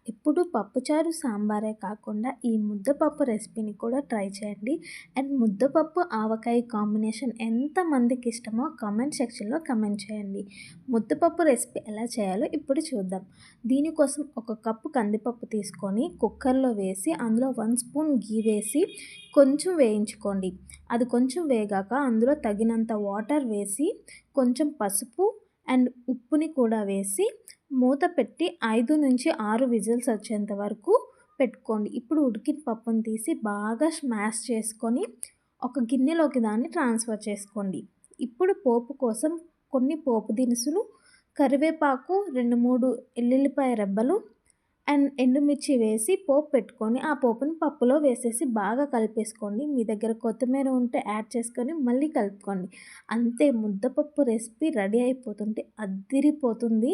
ఎప్పుడు పప్పుచారు, సాంబారే కాకుండా ఈ ముద్దపప్పు రెసిపీని కూడా ట్రై చేయండి. అండ్ ముద్దపప్పు, ఆవకాయ కాంబినేషన్ ఎంతమందికి ఇష్టమో కామెంట్ సెక్షన్‌లో కామెంట్ చేయండి. ముద్దపప్పు రెసిపీ ఎలా చేయాలో ఇప్పుడు చూద్దాం. దీనికోసం ఒక కప్పు కందిపప్పు తీసుకొని కుక్కర్‌లో వేసి అందులో 1 స్పూన్ ఘీ వేసి కొంచెం వేయించుకోండి. అది కొంచెం వేగాక అందులో తగినంత వాటర్ వేసి కొంచెం పసుపు అండ్ ఉప్పుని కూడా వేసి మూత పెట్టి 5-6 విజిల్స్ వచ్చేంత వరకు పెట్టుకోండి. ఇప్పుడు ఉడికిన పప్పును తీసి బాగా స్మాష్ చేసుకొని ఒక గిన్నెలోకి దాన్ని ట్రాన్స్ఫర్ చేసుకోండి. ఇప్పుడు పోపు కోసం కొన్ని పోపు దినుసులు, కరివేపాకు, 2, 3 ఎల్లుల్లిపాయ రెబ్బలు అండ్ ఎండుమిర్చి వేసి పోపు పెట్టుకొని ఆ పోపుని పప్పులో వేసేసి బాగా కలిపేసుకోండి. మీ దగ్గర కొత్తిమీర ఉంటే యాడ్ చేసుకొని మళ్ళీ కలుపుకోండి. అంతే, ముద్దపప్పు రెసిపీ రెడీ అయిపోతుంటే అద్దిరిపోతుంది.